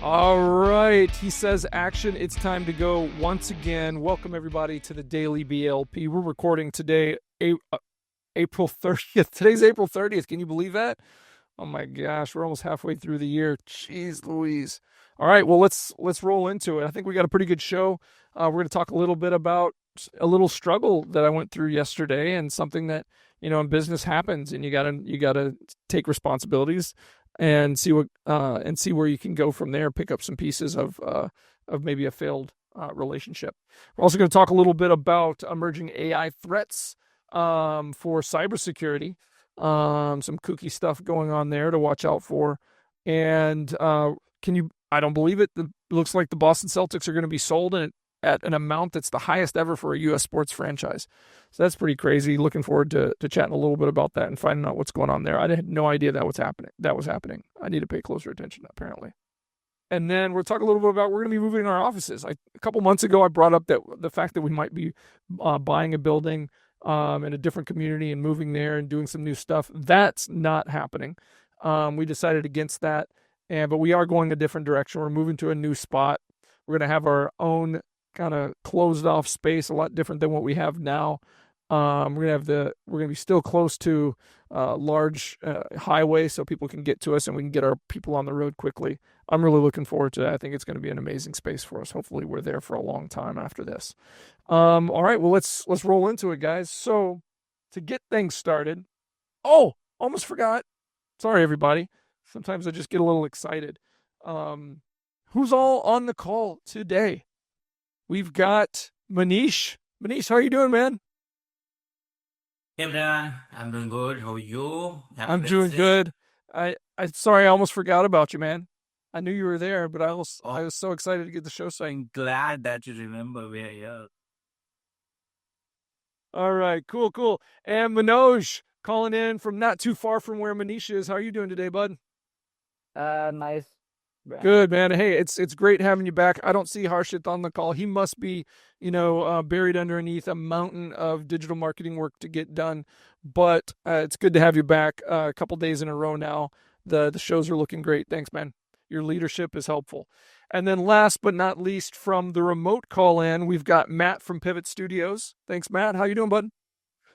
All right. He says action. It's time to go once again. Welcome, everybody, to the Daily BLP. We're recording today, April 30th. Today's April 30th. Can you believe that? Oh, my gosh. We're almost halfway through the year. Jeez Louise. All right. Well, let's roll into it. I think we got a pretty good show. We're going to talk a little bit about a little struggle that I went through yesterday and something that, in business happens, and you gotta take responsibilities and see where you can go from there. Pick up some pieces of maybe a failed relationship. We're also going to talk a little bit about emerging AI threats for cybersecurity. Some kooky stuff going on there to watch out for. And I don't believe it. It looks like the Boston Celtics are going to be sold at an amount that's the highest ever for a U.S. sports franchise. So that's pretty crazy. Looking forward to chatting a little bit about that and finding out what's going on there. I had no idea that was happening. I need to pay closer attention, apparently. And then we'll talk a little bit about we're going to be moving our offices. A couple months ago, I brought up the fact that we might be buying a building in a different community and moving there and doing some new stuff. That's not happening. We decided against that, but we are going a different direction. We're moving to a new spot. We're going to have our own kind of closed off space, a lot different than what we have now. We're going to be still close to large highway so people can get to us and we can get our people on the road quickly. I'm really looking forward to that. I think it's going to be an amazing space for us. Hopefully we're there for a long time after this. All right, well, let's roll into it, guys. So to get things started, almost forgot. Sorry, everybody. Sometimes I just get a little excited. Who's all on the call today? We've got Manish. Manish, how are you doing, man? Hey Brian, I'm doing good. How are you? Happy I'm doing Wednesday. good. I sorry, I almost forgot about you, man. I knew you were there, but I was Oh, so excited to get the show started. I'm glad that you remember we're here. All right, cool. And Manoj calling in from not too far from where Manish is. How are you doing today, bud? Nice, Brian. Good, man. Hey, it's great having you back. I don't see Harshit on the call. He must be, buried underneath a mountain of digital marketing work to get done. But it's good to have you back a couple days in a row now. The shows are looking great. Thanks, man. Your leadership is helpful. And then last but not least, from the remote call in, we've got Matt from Pivot Studios. Thanks, Matt. How you doing, bud?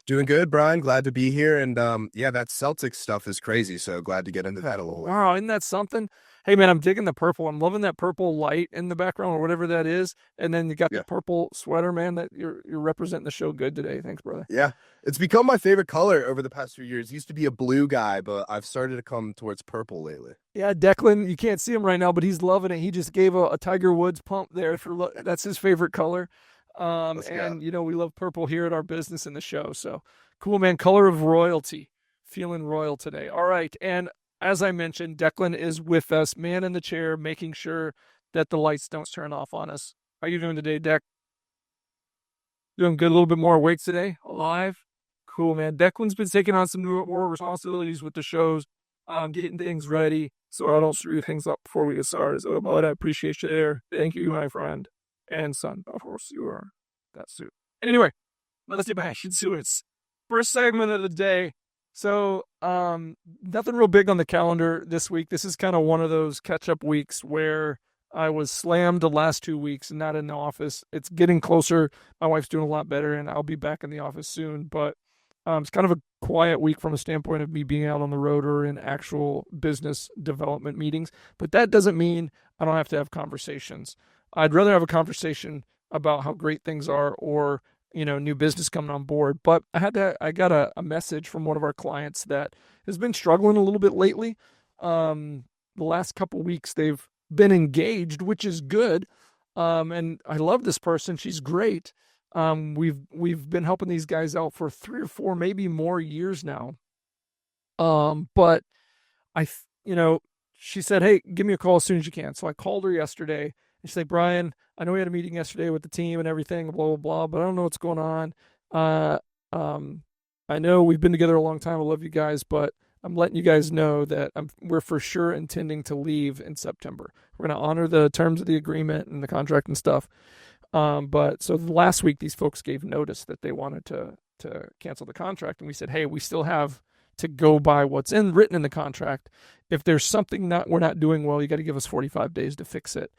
Doing good, Brian. Glad to be here. And that Celtics stuff is crazy. So glad to get into that a little bit. Wow, isn't that something? Hey, man, I'm digging the purple. I'm loving that purple light in the background or whatever that is. And then you got the purple sweater, man. That you're representing the show good today. Thanks, brother. Yeah, it's become my favorite color over the past few years. Used to be a blue guy, but I've started to come towards purple lately. Yeah, Declan, you can't see him right now, but he's loving it. He just gave a Tiger Woods pump there. That's his favorite color. And, we love purple here at our business in the show. So cool, man. Color of royalty. Feeling royal today. All right. And as I mentioned, Declan is with us, man in the chair, making sure that the lights don't turn off on us. How you doing today, Deck? Doing good, a little bit more awake today? Alive? Cool, man. Declan's been taking on some more responsibilities with the shows, getting things ready so I don't screw things up before we get started. So, but I appreciate you there. Thank you, my friend. And son, of course you are. That suit. Anyway, let's get back into it. First segment of the day. So, nothing real big on the calendar this week. This is kind of one of those catch-up weeks where I was slammed the last 2 weeks and not in the office. It's getting closer. My wife's doing a lot better, and I'll be back in the office soon. But it's kind of a quiet week from a standpoint of me being out on the road or in actual business development meetings. But that doesn't mean I don't have to have conversations. I'd rather have a conversation about how great things are or new business coming on board. But I got a message from one of our clients that has been struggling a little bit lately. The last couple weeks they've been engaged, which is good. And I love this person. She's great. We've been helping these guys out for 3 or 4, maybe more years now. But she said, "Hey, give me a call as soon as you can." So I called her yesterday. And she's like, "Brian, I know we had a meeting yesterday with the team and everything, blah, blah, blah, but I don't know what's going on. I know we've been together a long time. I love you guys, but I'm letting you guys know that we're for sure intending to leave in September. We're going to honor the terms of the agreement and the contract and stuff. But so last week, these folks gave notice that they wanted to cancel the contract. And we said, hey, we still have to go by what's written in the contract. If there's something we're not doing well, you got to give us 45 days to fix it.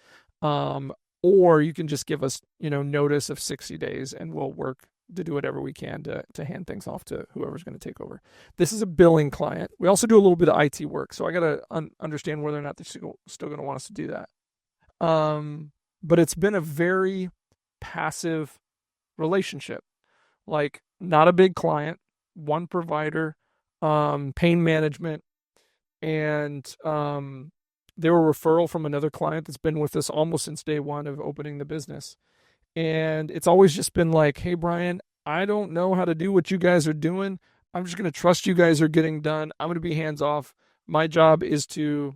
Or you can just give us, notice of 60 days and we'll work to do whatever we can to hand things off to whoever's going to take over. This is a billing client. We also do a little bit of IT work. So I got to understand whether or not they're still going to want us to do that. But it's been a very passive relationship. Like, not a big client, one provider, pain management, and they were a referral from another client that's been with us almost since day one of opening the business. And it's always just been like, hey, Brian, I don't know how to do what you guys are doing. I'm just going to trust you guys are getting done. I'm going to be hands off. My job is to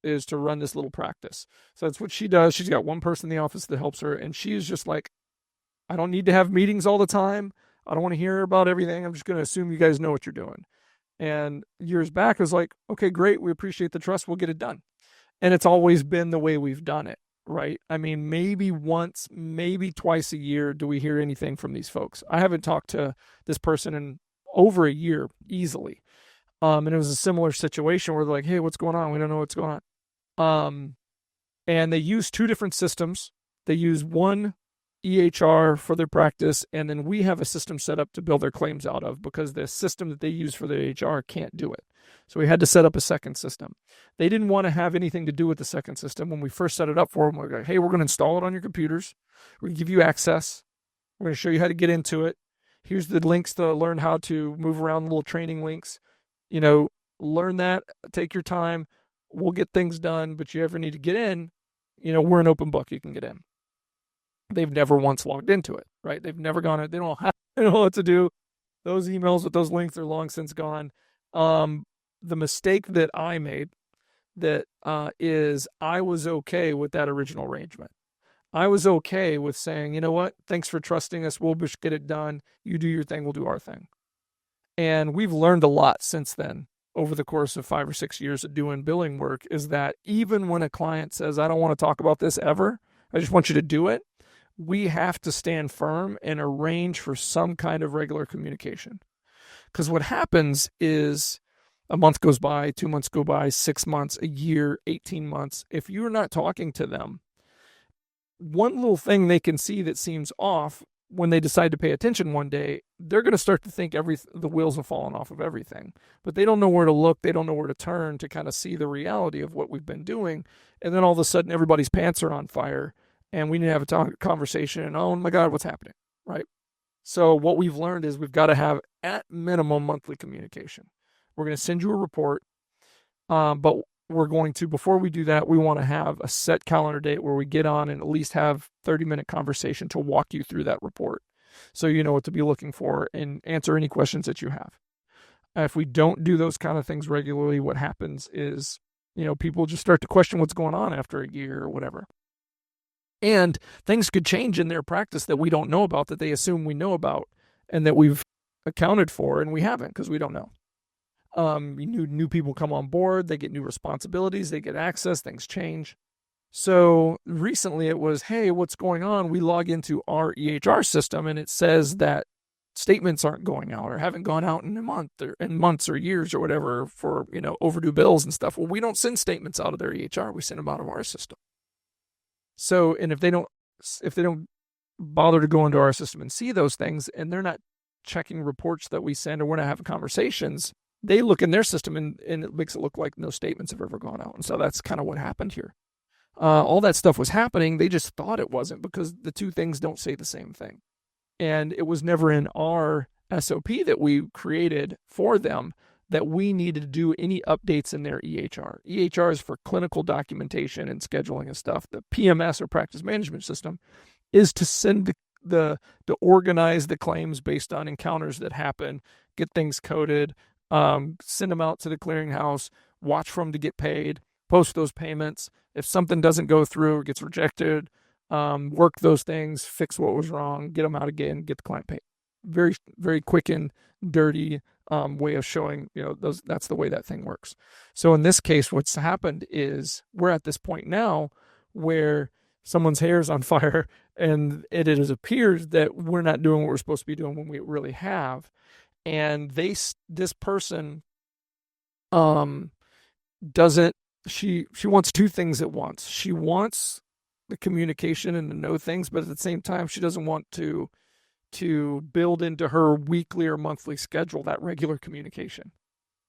run this little practice. So that's what she does. She's got one person in the office that helps her. And she's just like, I don't need to have meetings all the time. I don't want to hear about everything. I'm just going to assume you guys know what you're doing. And years back, it was like, okay, great. We appreciate the trust. We'll get it done. And it's always been the way we've done it, right? I mean, maybe once, maybe twice a year do we hear anything from these folks. I haven't talked to this person in over a year easily. And it was a similar situation where they're like, hey, what's going on? We don't know what's going on. And they use two different systems. They use one EHR for their practice, and then we have a system set up to build their claims out of because the system that they use for their EHR can't do it. So we had to set up a second system. They didn't want to have anything to do with the second system. When we first set it up for them, we were like, hey, we're going to install it on your computers. We're going to give you access. We're going to show you how to get into it. Here's the links to learn how to move around, little training links. Learn that, take your time. We'll get things done, but you ever need to get in, we're an open book. You can get in. They've never once logged into it, right? They've never gone. They don't know what to do. Those emails with those links are long since gone. The mistake that I made is I was okay with that original arrangement. I was okay with saying, you know what? Thanks for trusting us. We'll just get it done. You do your thing. We'll do our thing. And we've learned a lot since then over the course of 5 or 6 years of doing billing work, is that even when a client says, I don't want to talk about this ever, I just want you to do it, we have to stand firm and arrange for some kind of regular communication. Because what happens is a month goes by, 2 months go by, 6 months, a year, 18 months. If you're not talking to them, one little thing they can see that seems off, when they decide to pay attention one day, they're going to start to think the wheels have fallen off of everything. But they don't know where to look. They don't know where to turn to kind of see the reality of what we've been doing. And then all of a sudden, everybody's pants are on fire. And we need to have a conversation, and oh my God, what's happening, right? So what we've learned is we've got to have at minimum monthly communication. We're going to send you a report, but we're going to, before we do that, we want to have a set calendar date where we get on and at least have 30-minute conversation to walk you through that report so you know what to be looking for and answer any questions that you have. If we don't do those kind of things regularly, what happens is, people just start to question what's going on after a year or whatever. And things could change in their practice that we don't know about, that they assume we know about and that we've accounted for, and we haven't because we don't know. New people come on board, they get new responsibilities, they get access, things change. So recently it was, hey, what's going on? We log into our EHR system and it says that statements aren't going out or haven't gone out in a month or in months or years or whatever for, overdue bills and stuff. Well, we don't send statements out of their EHR. We send them out of our system. So, and if they don't bother to go into our system and see those things, and they're not checking reports that we send, or we're not having conversations, they look in their system and it makes it look like no statements have ever gone out. And so that's kind of what happened here. All that stuff was happening. They just thought it wasn't because the two things don't say the same thing. And it was never in our SOP that we created for them that we needed to do any updates in their EHR. EHR is for clinical documentation and scheduling and stuff. The PMS, or practice management system, is to send to organize the claims based on encounters that happen, get things coded, send them out to the clearinghouse, watch for them to get paid, post those payments. If something doesn't go through or gets rejected, work those things, fix what was wrong, get them out again, get the client paid. Very, very quick and dirty way of showing, that's the way that thing works. So in this case, what's happened is we're at this point now where someone's hair is on fire and it appears that we're not doing what we're supposed to be doing when we really have. and this person doesn't she wants two things at once. She wants the communication and to know things, but at the same time she doesn't want to build into her weekly or monthly schedule that regular communication,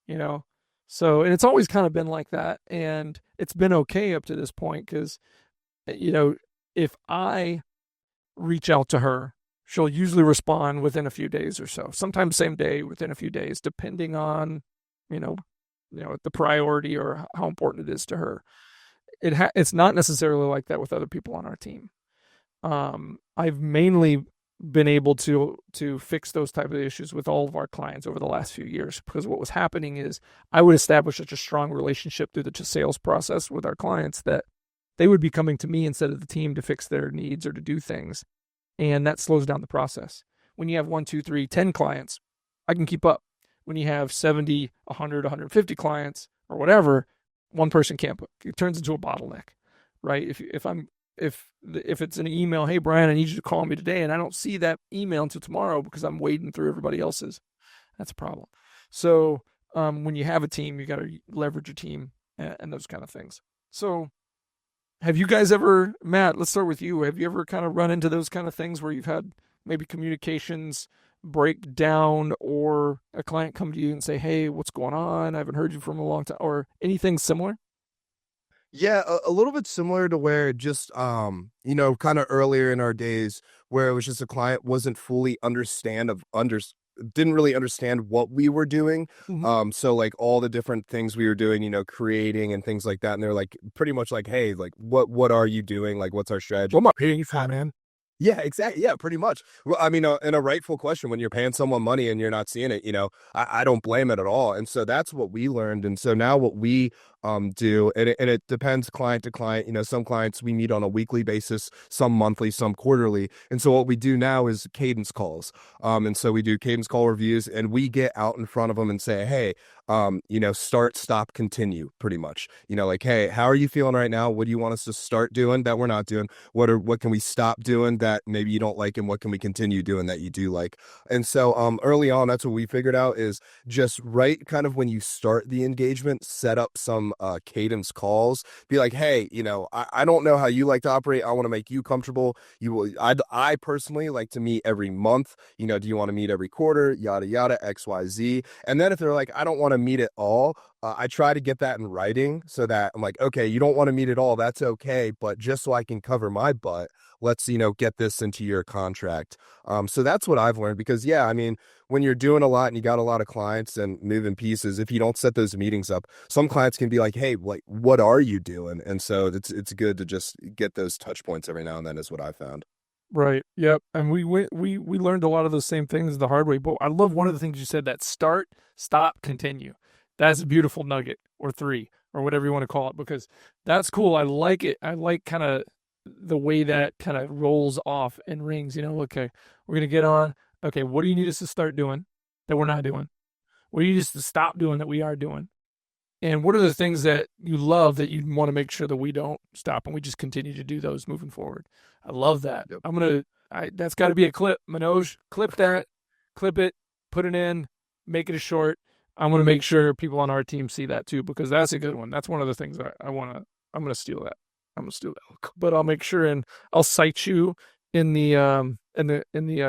you know? So, and it's always kind of been like that. And it's been okay up to this point because, if I reach out to her, she'll usually respond within a few days or so, sometimes same day, within a few days, depending on, the priority or how important it is to her. It's not necessarily like that with other people on our team. I've mainly been able to fix those type of issues with all of our clients over the last few years, because what was happening is I would establish such a strong relationship through the sales process with our clients that they would be coming to me instead of the team to fix their needs or to do things, and that slows down the process. When you have 1, 2, 3, 10 clients, I can keep up. When you have 70, 100, 150 clients or whatever, one person can't. It turns into a bottleneck, right? If it's an email, hey Brian, I need you to call me today, and I don't see that email until tomorrow because I'm wading through everybody else's, that's a problem. So when you have a team, you got to leverage your team and those kind of things. So have you guys ever, Matt, let's start with you. Have you ever kind of run into those kind of things where you've had maybe communications break down, or a client come to you and say, hey, what's going on? I haven't heard you from a long time, or anything similar? Yeah, a little bit similar to where just kind of earlier in our days where it was just a client wasn't fully didn't really understand what we were doing. Mm-hmm. So like all the different things we were doing, creating and things like that. And they're like pretty much like, hey, like what are you doing? Like what's our strategy? What am I paying you for, man? Yeah, exactly. Yeah, pretty much. Well, I mean, in a rightful question, when you're paying someone money and you're not seeing it, I don't blame it at all. And so that's what we learned. And so now what we do, and it depends client to client. Some clients we meet on a weekly basis, some monthly, some quarterly. And so what we do now is cadence calls. And so we do cadence call reviews, and we get out in front of them and say, hey, start, stop, continue, pretty much. Like, hey, how are you feeling right now? What do you want us to start doing that we're not doing? What can we stop doing that maybe you don't like, and what can we continue doing that you do like? And so early on, that's what we figured out is just right kind of when you start the engagement, set up some cadence calls. Be like, hey, I don't know how you like to operate. I want to make you comfortable. I personally like to meet every month. Do you want to meet every quarter? Yada yada, XYZ. And then if they're like, I don't want to meet it all, I try to get that in writing so that I'm like, okay, you don't want to meet it all, that's okay, but just so I can cover my butt, let's get this into your contract. So that's what I've learned, because yeah, I mean, when you're doing a lot and you got a lot of clients and moving pieces, if you don't set those meetings up, some clients can be like, hey, like, what are you doing? And so it's good to just get those touch points every now and then, is what I found. Right. Yep. And we learned a lot of those same things the hard way. But I love one of the things you said, that start, stop, continue. That's a beautiful nugget, or 3, or whatever you want to call it, because that's cool. I like it. I like kind of the way that kind of rolls off and rings. Okay, we're gonna get on. Okay, what do you need us to start doing that we're not doing? What do you need us to stop doing that we are doing? And what are the things that you love that you want to make sure that we don't stop and we just continue to do those moving forward? I love that. Yep. That's got to be a clip. Manoj, clip that, clip it, put it in, make it a short. I'm going to make sure people on our team see that too, because that's a good one. That's one of the things I'm going to steal that. I'm going to steal that. But I'll make sure, and I'll cite you in the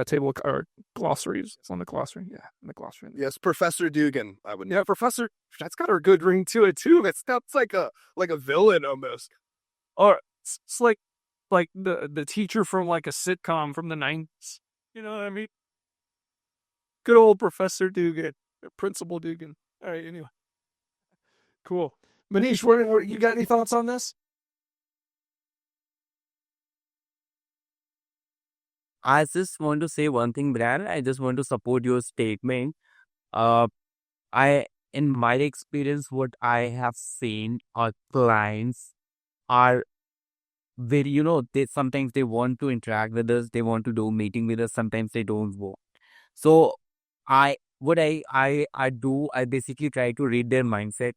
table or glossaries. It's on the glossary. Yeah, in the glossary. Yes, Professor Dugan. Yeah, Professor. That's got a good ring to it too. It's like a villain almost. Or it's like the teacher from like a sitcom from the 90s. You know what I mean? Good old Professor Dugan, Principal Dugan. All right. Anyway, cool. Manish, what you got any thoughts on this? I just want to say one thing, Brian. I just want to support your statement. Uh, in my experience, what I have seen are clients are very, they sometimes they want to interact with us, they want to do meeting with us, sometimes they don't want. So what I do, I basically try to read their mindset.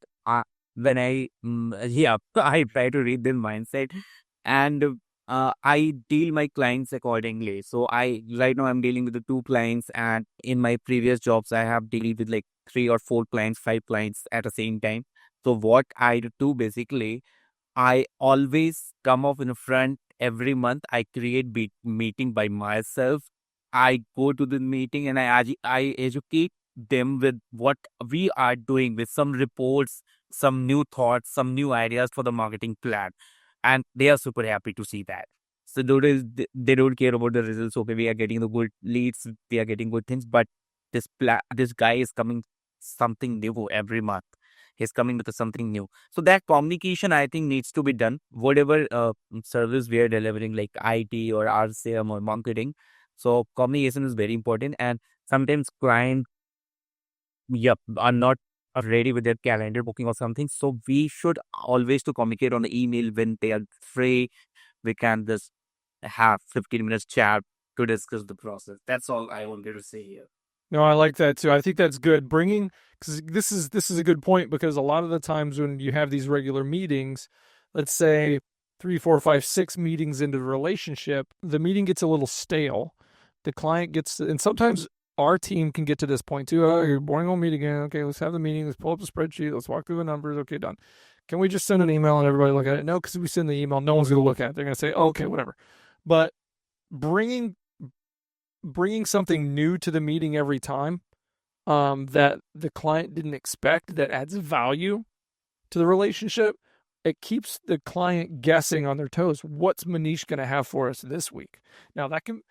When I I try to read their mindset, and I deal my clients accordingly. So right now I'm dealing with the 2 clients, and in my previous jobs I have dealt with like 3 or 4 clients, 5 clients at the same time. So what I do basically, I always come off in front every month. I create meeting by myself. I go to the meeting and I educate them with what we are doing, with some reports, some new thoughts, some new ideas for the marketing plan, and they are super happy to see that. So they don't care about the results. Okay, we are getting the good leads, we are getting good things, but this guy is coming something new every month. He's coming with something new. So that communication, I think, needs to be done. Whatever service we are delivering, like IT or RCM or marketing. So communication is very important. And sometimes clients, yep, are not ready with their calendar booking or something. So we should always to communicate on the email when they are free. We can just have 15 minutes chat to discuss the process. That's all I wanted to say here. No, I like that too. I think that's good. Because this is a good point, because a lot of the times when you have these regular meetings, let's say 3, 4, 5, 6 meetings into the relationship, the meeting gets a little stale. The client and sometimes our team can get to this point too. Oh, you're boring old meeting again. Okay, let's have the meeting. Let's pull up the spreadsheet. Let's walk through the numbers. Okay, done. Can we just send an email and everybody look at it? No, because if we send the email, no one's going to look at it. They're going to say, oh, okay, whatever. But bringing something new to the meeting every time, that the client didn't expect, that adds value to the relationship, it keeps the client guessing on their toes. What's Manish going to have for us this week? Now that can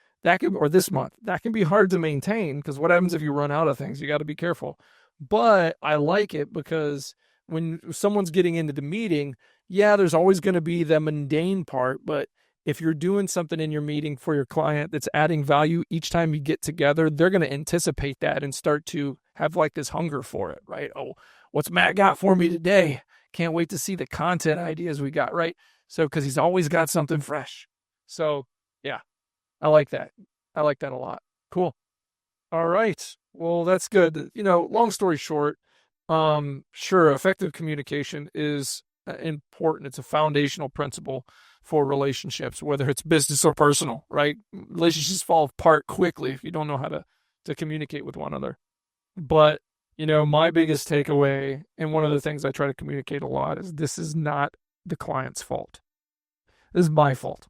or this month, that can be hard to maintain, because what happens if you run out of things? You got to be careful. But I like it because when someone's getting into the meeting, yeah, there's always going to be the mundane part, but if you're doing something in your meeting for your client that's adding value each time you get together, they're going to anticipate that and start to have like this hunger for it, right? Oh, what's Matt got for me today? Can't wait to see the content ideas we got, right? So, because he's always got something fresh. So, yeah, I like that. I like that a lot. Cool. All right. Well, that's good. Long story short, sure, effective communication is important. It's a foundational principle for relationships, whether it's business or personal, right? Relationships fall apart quickly if you don't know how to communicate with one another. But, my biggest takeaway, and one of the things I try to communicate a lot, is this is not the client's fault. This is my fault.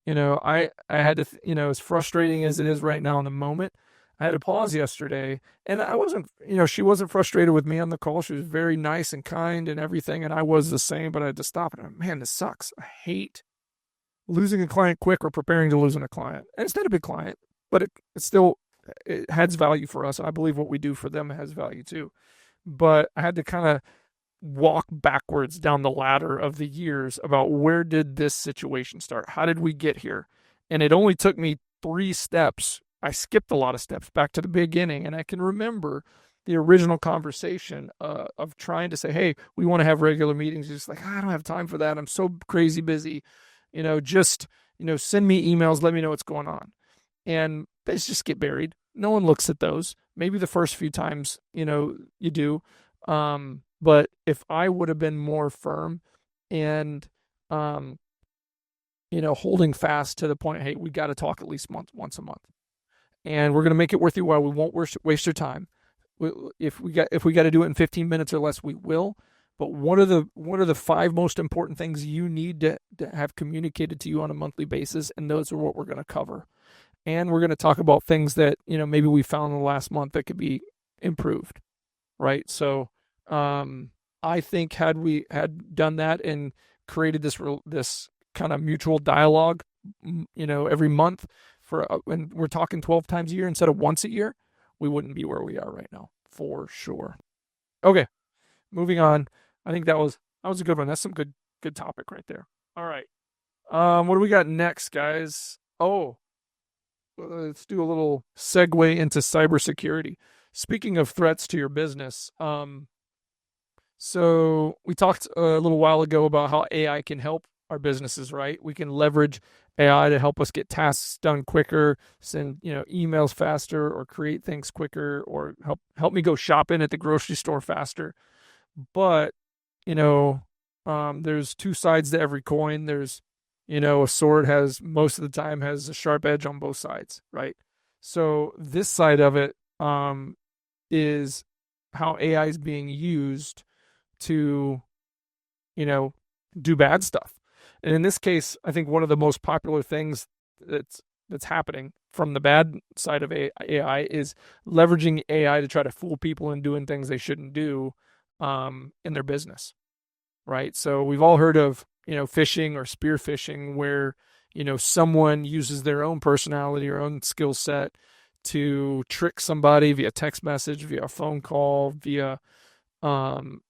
I had to, as frustrating as it is right now in the moment, I had to pause yesterday, and I wasn't, she wasn't frustrated with me on the call. She was very nice and kind and everything, and I was the same, but I had to stop it. Man, this sucks. I hate losing a client quick or preparing to lose a client. And it's not a big client, but it has value for us. And I believe what we do for them has value too. But I had to kind of walk backwards down the ladder of the years about where did this situation start? How did we get here? And it only took me 3 steps. I skipped a lot of steps back to the beginning. And I can remember the original conversation of trying to say, hey, we want to have regular meetings. Just like, I don't have time for that. I'm so crazy busy. Just send me emails. Let me know what's going on. And they just get buried. No one looks at those. Maybe the first few times, you do. But if I would have been more firm and, holding fast to the point, hey, we got to talk at least once a month, and we're going to make it worth your while. We won't waste your time. If we got to do it in 15 minutes or less, we will. But what are the 5 most important things you need to have communicated to you on a monthly basis? And those are what we're going to cover. And we're going to talk about things that, maybe we found in the last month that could be improved. Right. So, I think had we done that and created this kind of mutual dialogue, every month and we're talking 12 times a year instead of once a year, we wouldn't be where we are right now, for sure. Okay. Moving on. I think that was a good one. That's some good topic right there. All right. What do we got next, guys? Oh, let's do a little segue into cybersecurity. Speaking of threats to your business, so we talked a little while ago about how AI can help our businesses, right? We can leverage AI to help us get tasks done quicker, send, emails faster, or create things quicker, or help me go shopping at the grocery store faster. But, there's 2 sides to every coin. There's A sword has most of the time has a sharp edge on both sides, right? So this side of it is how AI is being used to, do bad stuff. And in this case, I think one of the most popular things that's happening from the bad side of AI is leveraging AI to try to fool people and doing things they shouldn't do in their business, right? So we've all heard of, phishing or spear phishing, where, someone uses their own personality or own skill set to trick somebody via text message, via a phone call, via an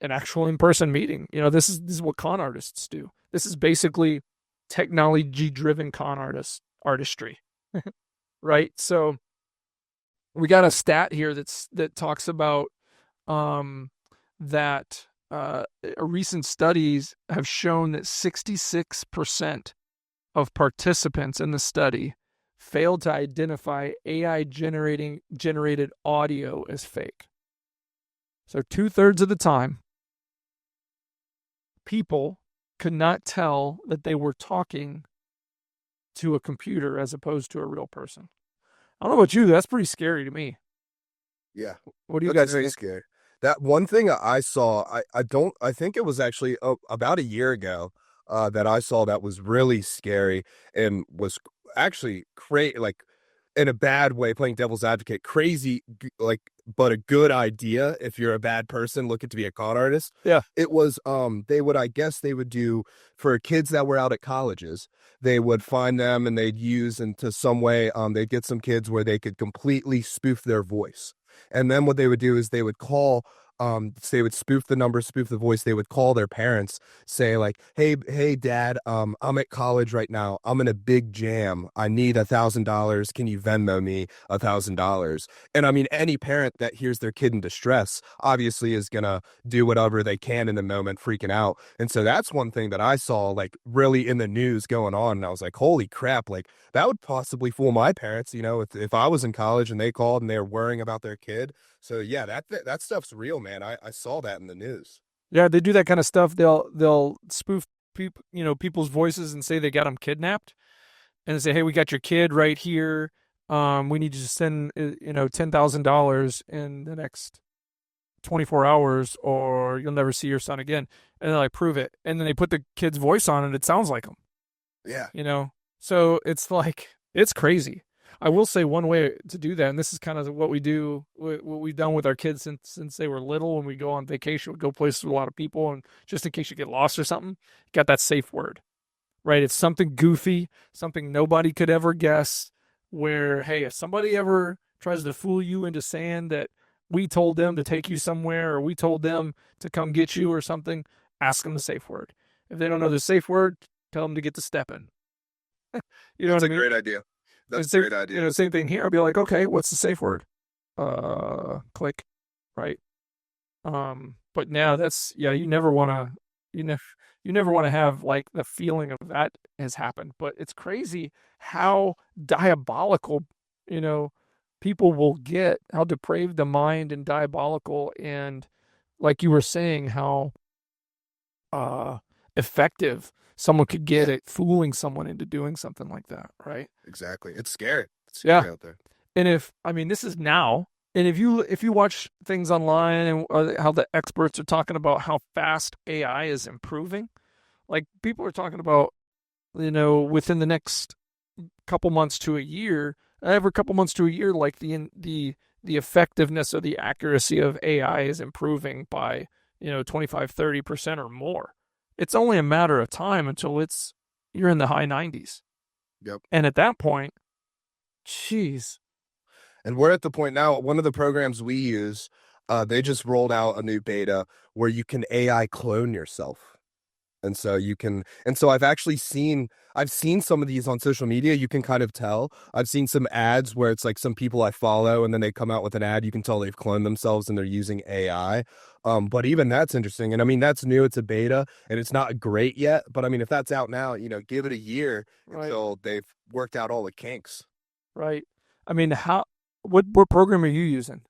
actual in-person meeting. This is what con artists do. This is basically technology-driven con artistry, right? So we got a stat here that talks about that recent studies have shown that 66% of participants in the study failed to identify AI generated audio as fake. So 2/3 of the time, people could not tell that they were talking to a computer as opposed to a real person. I don't know about you, that's pretty scary to me. Yeah. What do you That's guys very think? scary. That one thing I saw, I think it was actually about a year ago that I saw that was really scary and was actually like in a bad way, playing devil's advocate, crazy, like, but a good idea if you're a bad person looking to be a con artist. Yeah. It was, I guess they would do for kids that were out at colleges, they would find them and they'd use into some way, they'd get some kids where they could completely spoof their voice. And then what they would do is they would call, they would spoof the number, spoof the voice. They would call their parents, say like, hey, dad, I'm at college right now. I'm in a big jam. I need $1,000. Can you Venmo me $1,000? And I mean, any parent that hears their kid in distress obviously is gonna do whatever they can in the moment, freaking out. And so that's one thing that I saw like really in the news going on. And I was like, holy crap, like that would possibly fool my parents, if I was in college and they called and they were worrying about their kid. So yeah, that stuff's real, man. I saw that in the news. Yeah, they do that kind of stuff. They'll spoof people's voices and say they got them kidnapped, and they say, "Hey, we got your kid right here. We need you to send $10,000 in the next 24 hours, or you'll never see your son again." And then I prove it, and then they put the kid's voice on it. It sounds like him. Yeah. So it's like it's crazy. I will say one way to do that, and this is kind of what we do, what we've done with our kids since they were little. When we go on vacation, we go places with a lot of people, and just in case you get lost or something, got that safe word, right? It's something goofy, something nobody could ever guess. Where, hey, if somebody ever tries to fool you into saying that we told them to take you somewhere or we told them to come get you or something, ask them the safe word. If they don't know the safe word, tell them to get to stepping. You know That's what I mean? a great idea. That's a Same, great idea. same thing here. I'll be like, okay, what's the safe word? Click, right? But now you never want to, you never want to have like the feeling of that has happened. But it's crazy how diabolical, people will get, how depraved the mind and diabolical, and like you were saying, how effective someone could get at fooling someone into doing something like that, right? Exactly. It's scary. It's scary out there. And this is now, and if you watch things online and how the experts are talking about how fast AI is improving, like people are talking about, within the next couple months to a year, every couple months to a year, like the effectiveness or the accuracy of AI is improving by 25-30% or more. It's only a matter of time until you're in the high 90s. Yep. And at that point, geez. And we're at the point now, one of the programs we use, they just rolled out a new beta where you can AI clone yourself. And so I've seen some of these on social media. You can kind of tell. I've seen some ads where it's like some people I follow and then they come out with an ad. You can tell they've cloned themselves and they're using AI. But even that's interesting. And I mean, that's new. It's a beta and it's not great yet. But I mean, if that's out now, give it a year until they've worked out all the kinks. Right. I mean, what program are you using?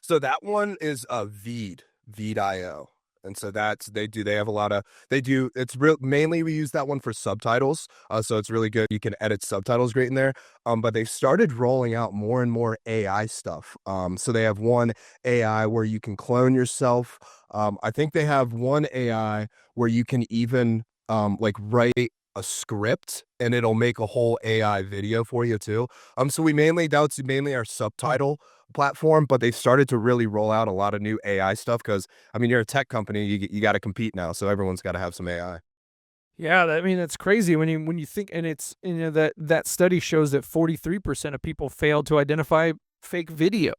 So that one is Veed.io. And so they have a lot of, it's real, mainly we use that one for subtitles. So it's really good. You can edit subtitles great in there. But they've started rolling out more and more AI stuff. So they have one AI where you can clone yourself. I think they have one AI where you can even like write a script and it'll make a whole AI video for you too. So that's mainly our subtitle platform, but they started to really roll out a lot of new AI stuff because I mean, you're a tech company, you got to compete now, so everyone's got to have some AI. Yeah, I mean it's crazy when you think, and it's that study shows that 43% of people failed to identify fake video,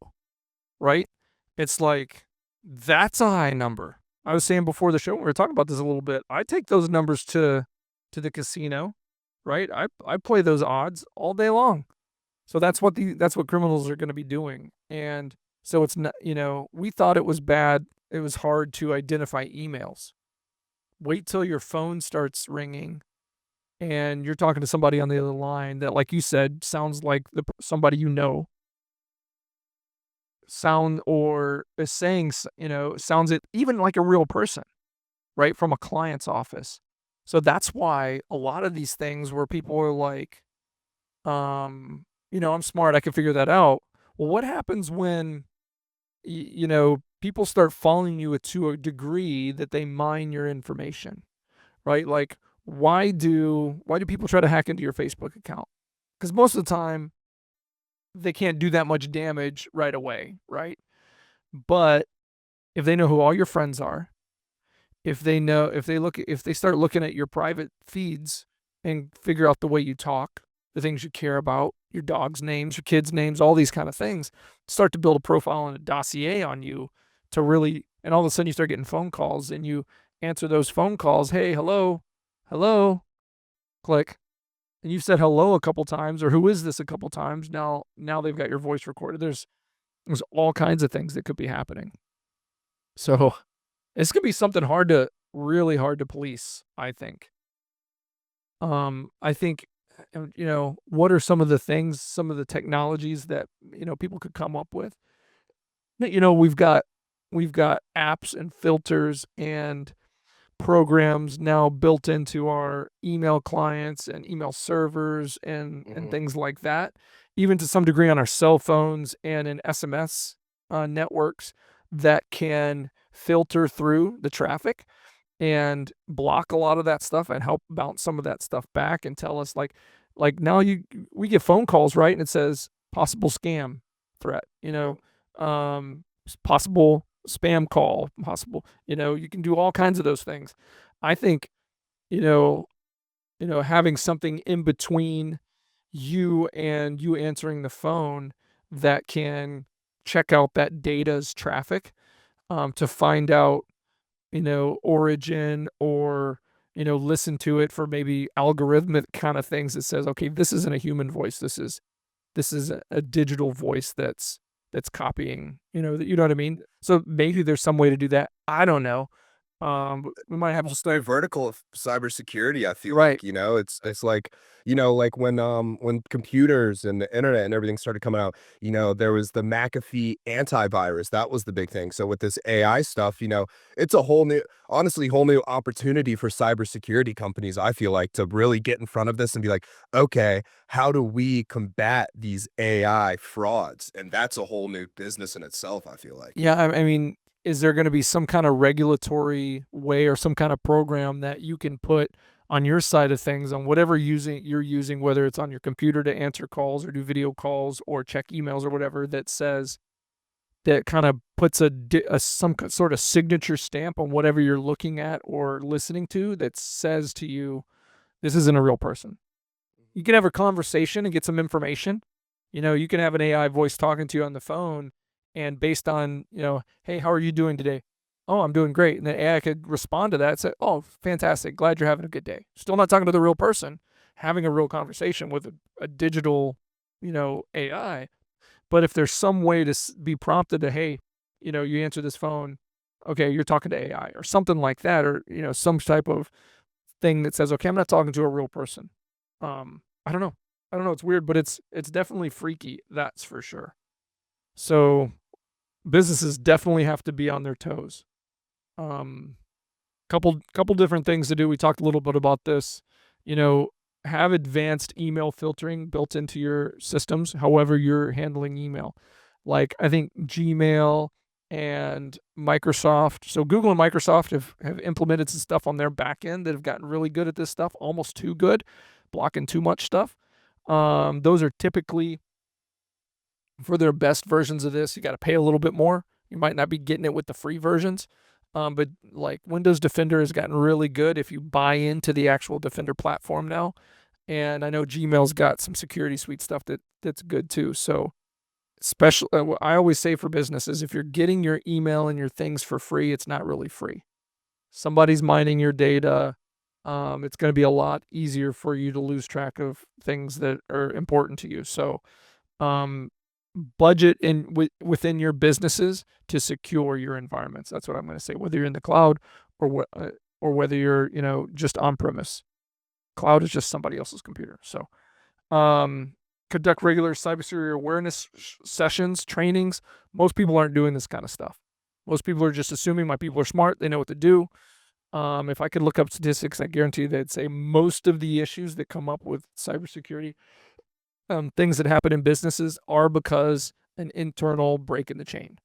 right? It's like that's a high number. I was saying before the show, we were talking about this a little bit. I take those numbers to the casino, right? I play those odds all day long. So that's what criminals are going to be doing. And so it's not, we thought it was bad. It was hard to identify emails. Wait till your phone starts ringing and you're talking to somebody on the other line that, like you said, sounds like somebody or is saying, sounds it even like a real person, right? From a client's office. So that's why a lot of these things where people are like, I'm smart, I can figure that out. Well, what happens when, people start following you to a degree that they mine your information, right? Like, why do people try to hack into your Facebook account? Because most of the time, they can't do that much damage right away, right? But if they know who all your friends are, if they start looking at your private feeds and figure out the way you talk, the things you care about, your dog's names, your kids' names, all these kind of things, start to build a profile and a dossier on you to really, and all of a sudden you start getting phone calls and you answer those phone calls. Hey, hello, click. And you've said hello a couple times or who is this a couple times. Now they've got your voice recorded. There's all kinds of things that could be happening. So this could be something really hard to police, I think. I think, what are some of the technologies that, people could come up with? We've got apps and filters and programs now built into our email clients and email servers and things like that, even to some degree on our cell phones and in SMS networks that can filter through the traffic and block a lot of that stuff and help bounce some of that stuff back and tell us like now we get phone calls, right? And it says possible scam threat, possible spam call, possible, you can do all kinds of those things. I think, having something in between you and you answering the phone that can check out that data's traffic to find out, origin or, listen to it for maybe algorithmic kind of things that says, okay, this isn't a human voice. This is a digital voice that's copying, you know what I mean? So maybe there's some way to do that. I don't know. We might have Almost no vertical of cybersecurity, I feel right. like, it's like, like when computers and the internet and everything started coming out, there was the McAfee antivirus. That was the big thing. So with this AI stuff, it's a whole new opportunity for cybersecurity companies, I feel like, to really get in front of this and be like, okay, how do we combat these AI frauds? And that's a whole new business in itself, I feel like. Yeah, I mean, is there going to be some kind of regulatory way or some kind of program that you can put on your side of things on whatever you're using, whether it's on your computer to answer calls or do video calls or check emails or whatever, that kind of puts some sort of signature stamp on whatever you're looking at or listening to that says to you, this isn't a real person. You can have a conversation and get some information. You can have an AI voice talking to you on the phone, and based on, hey, how are you doing today? Oh, I'm doing great. And the AI could respond to that and say, oh, fantastic. Glad you're having a good day. Still not talking to the real person, having a real conversation with a digital, AI. But if there's some way to be prompted to, hey, you answer this phone, okay, you're talking to AI or something like that, or, some type of thing that says, okay, I'm not talking to a real person. I don't know. It's weird, but it's definitely freaky. That's for sure. So businesses definitely have to be on their toes. Couple different things to do. We talked a little bit about this. Have advanced email filtering built into your systems, however you're handling email. Like I think Gmail and Microsoft. So Google and Microsoft have implemented some stuff on their back end that have gotten really good at this stuff, almost too good, blocking too much stuff. Those are typically for their best versions of this. You got to pay a little bit more. You might not be getting it with the free versions. But like Windows Defender has gotten really good if you buy into the actual Defender platform now. And I know Gmail's got some security suite stuff that's good too. So I always say for businesses, if you're getting your email and your things for free, it's not really free. Somebody's mining your data. It's going to be a lot easier for you to lose track of things that are important to you. So, budget within your businesses to secure your environments. That's what I'm going to say. Whether you're in the cloud or whether you're just on premise, cloud is just somebody else's computer. So, conduct regular cybersecurity awareness sessions, trainings. Most people aren't doing this kind of stuff. Most people are just assuming my people are smart. They know what to do. If I could look up statistics, I guarantee they'd say most of the issues that come up with cybersecurity, things that happen in businesses are because an internal break in the chain.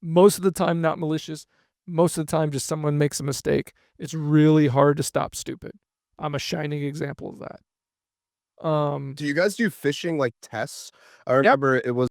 Most of the time, not malicious. Most of the time, just someone makes a mistake. It's really hard to stop stupid. I'm a shining example of that. Do you guys do phishing like tests? I remember it was